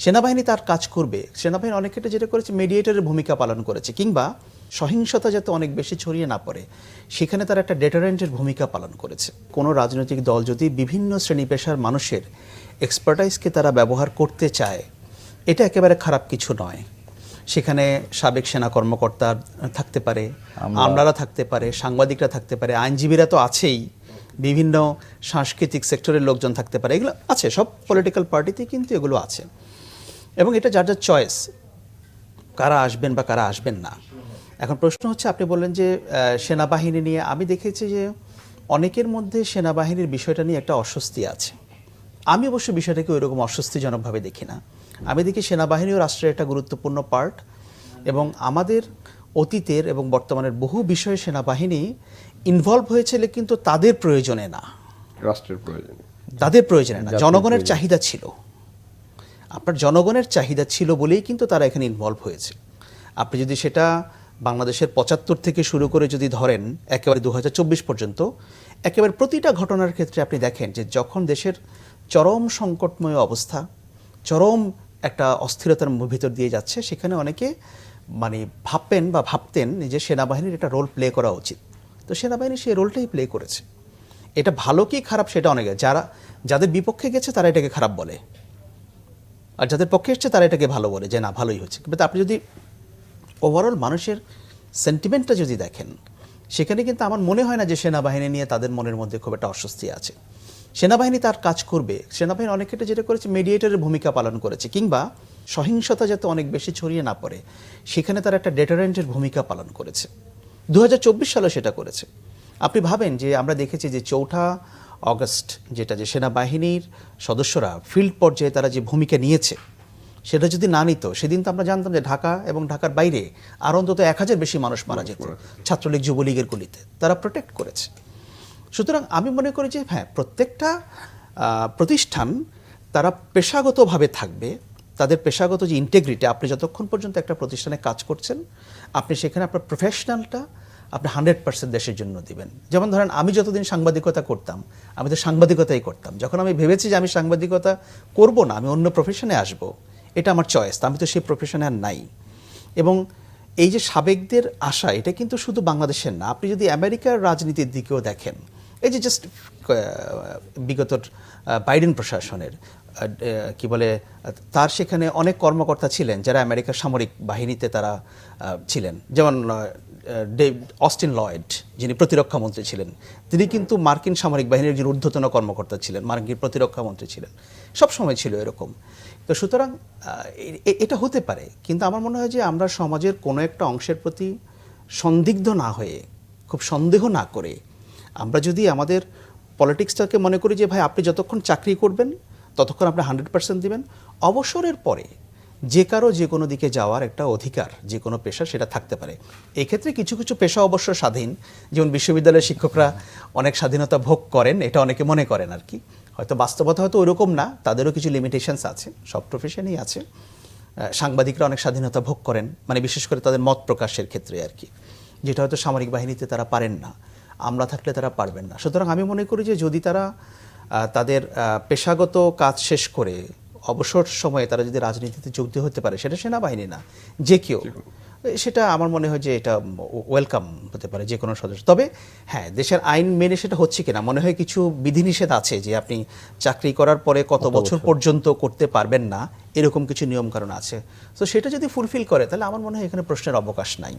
সেনাবাহিনী তার কাজ করবে। সেনাবাহিনী অনেক ক্ষেত্রে যেটা করেছে মিডিয়েটরের ভূমিকা পালন করেছে, কিংবা সহিংসতা যাতে অনেক বেশি ছড়িয়ে না পড়ে সেখানে তার একটা ডেটারেন্টের ভূমিকা পালন করেছে। কোনো রাজনৈতিক দল যদি বিভিন্ন শ্রেণী পেশার মানুষের এক্সপার্টাইজকে তারা ব্যবহার করতে চায়, এটা একেবারে খারাপ কিছু নয়। সেখানে সাবেক সেনা কর্মকর্তা থাকতে পারে, আমলারা থাকতে পারে, সাংবাদিকরা থাকতে পারে, আইনজীবীরা তো আছেই, বিভিন্ন সাংস্কৃতিক সেক্টরের লোকজন থাকতে পারে, এগুলো আছে, সব পলিটিক্যাল পার্টিতেই কিন্তু এগুলো আছে। এবং এটা যার যার চয়েস, কারা আসবেন বা কারা আসবেন না। এখন প্রশ্ন হচ্ছে, আপনি বললেন যে সেনাবাহিনী নিয়ে, আমি দেখেছি যে অনেকের মধ্যে সেনাবাহিনীর বিষয়টা নিয়ে একটা অস্বস্তি আছে। আমি অবশ্য বিষয়টাকে ওইরকম অস্বস্তিজনকভাবে দেখি না। আমি দেখি সেনাবাহিনীও রাষ্ট্রের একটা গুরুত্বপূর্ণ পার্ট, এবং আমাদের অতীতের এবং বর্তমানের বহু বিষয়ে সেনাবাহিনী ইনভলভ হয়েছিল, কিন্তু তাদের প্রয়োজনে না, রাষ্ট্রের প্রয়োজনে, তাদের প্রয়োজনে না, জনগণের চাহিদা ছিল। আপনার জনগণের চাহিদা ছিল বলেই কিন্তু তারা এখানে ইনভলভ হয়েছে। আপনি যদি সেটা বাংলাদেশের ৭৫ থেকে শুরু করে যদি ধরেন একেবারে ২০২৪ পর্যন্ত, একেবারে প্রতিটা ঘটনার ক্ষেত্রে আপনি দেখেন যে যখন দেশের চরম সংকটময় অবস্থা, চরম একটা অস্থিরতার ভিতর দিয়ে যাচ্ছে, সেখানে অনেকে ভাবতেন যে সেনাবাহিনীর একটা রোল প্লে করা উচিত। তো সেনাবাহিনী সেই রোলটাই প্লে করেছে। এটা ভালো কি খারাপ সেটা অনেকে, যাদের বিপক্ষে গেছে তারা এটাকে খারাপ বলে, আর যাদের পক্ষে এসছে তারা এটাকে ভালো বলে যে না, ভালোই হচ্ছে। কিন্তু আপনি যদি ওভারঅল মানুষের সেন্টিমেন্টটা যদি দেখেন, সেখানে কিন্তু আমার মনে হয় না যে সেনাবাহিনী নিয়ে তাদের মনের মধ্যে খুব একটা অস্বস্তি আছে। সেনাবাহিনী তার কাজ করবে। সেনাবাহিনী অনেক ক্ষেত্রে যেটা করেছে মিডিয়েটরের ভূমিকা পালন করেছে, কিংবা সহিংসতা যাতে অনেক বেশি ছড়িয়ে না পড়ে সেখানে তার একটা ডেটারেন্টের ভূমিকা পালন করেছে। ২০২৪ সালে সেটা করেছে। আপনি ভাবেন যে আমরা দেখেছি যে ৪ঠা অগস্ট যেটা, যে সেনাবাহিনীর সদস্যরা ফিল্ড পর্যায়ে তারা যে ভূমিকা নিয়েছে, সেটা যদি না নিত, সেদিন তো আমরা জানতাম যে ঢাকা এবং ঢাকার বাইরে আর অন্তত ১,০০০ বেশি মানুষ মারা যেত ছাত্রলীগ যুবলীগের গুলিতে। তারা প্রোটেক্ট করেছে। সুতরাং আমি মনে করি যে হ্যাঁ, প্রত্যেকটা প্রতিষ্ঠান তারা পেশাগতভাবে থাকবে, তাদের পেশাগত যে ইন্টেগ্রিটি, আপনি যতক্ষণ পর্যন্ত একটা প্রতিষ্ঠানে কাজ করছেন, আপনি সেখানে আপনার প্রফেশনালটা আপনি 100% দেশের জন্য দিবেন। যেমন ধরেন, আমি যতদিন সাংবাদিকতা করতাম, আমি তো সাংবাদিকতাই করতাম। যখন আমি ভেবেছি যে আমি সাংবাদিকতা করব না, আমি অন্য প্রফেশনে আসব, এটা আমার চয়েস, আমি তো সেই প্রফেশনে আর নাই। এবং এই যে সাবেকদের আশা, এটা কিন্তু শুধু বাংলাদেশের না, আপনি যদি আমেরিকার রাজনীতির দিকেও দেখেন, এই যে জাস্ট বিগত বাইডেন প্রশাসনের কি বলে, তার সেখানে অনেক কর্মকর্তা ছিলেন যারা আমেরিকার সামরিক বাহিনীতে তারা ছিলেন। যেমন অস্টিন লয়েড, যিনি প্রতিরক্ষা মন্ত্রী ছিলেন, তিনি কিন্তু মার্কিন সামরিক বাহিনীর একজন ঊর্ধ্বতন কর্মকর্তা ছিলেন, মার্কিন প্রতিরক্ষা মন্ত্রী ছিলেন, সবসময় ছিল এরকম। তো সুতরাং এটা হতে পারে, কিন্তু আমার মনে হয় যে আমরা সমাজের কোনো একটা অংশের প্রতি সন্দিগ্ধ না হয়ে, খুব সন্দেহ না করে, আমরা যদি আমাদের পলিটিক্সটাকে মনে করি যে ভাই আপনি যতক্ষণ চাকরি করবেন ততক্ষণ আপনি 100% দিবেন, অবসরের পরে যে কারো যে কোনো দিকে যাওয়ার একটা অধিকার যে কোনো পেশা সেটা থাকতে পারে। এক্ষেত্রে কিছু কিছু পেশা অবশ্য স্বাধীন, যেমন বিশ্ববিদ্যালয়ের শিক্ষকরা অনেক স্বাধীনতা ভোগ করেন, এটা অনেকে মনে করেন আর কি। হয়তো বাস্তবতা হয়তো ওইরকম না, তাদেরও কিছু লিমিটেশনস আছে, সব প্রফেশনেই আছে। সাংবাদিকরা অনেক স্বাধীনতা ভোগ করেন, বিশেষ করে তাদের মত প্রকাশের ক্ষেত্রে আর কি, যেটা হয়তো সামরিক বাহিনীতে তারা পারেন না, আমরা থাকলে তারা পারবেন না। সুতরাং আমি মনে করি যে যদি তারা তাদের পেশাগত কাজ শেষ করে অবসর সময়ে তারা যদি রাজনীতিতে যোগ দিয়ে হতে পারে, সেটা সেনাবাহিনী না, যে কেউ, সেটা আমার মনে হয় যে এটা ওয়েলকাম হতে পারে যে কোনো সদস্য। তবে হ্যাঁ, দেশের আইন মেনে সেটা হচ্ছে কিনা, মনে হয় কিছু বিধিনিষেধ আছে যে আপনি চাকরি করার পরে কত বছর পর্যন্ত করতে পারবেন না, এরকম কিছু নিয়মকানুন আছে। তো সেটা যদি ফুলফিল করে, তাহলে আমার মনে হয় এখানে প্রশ্নের অবকাশ নাই।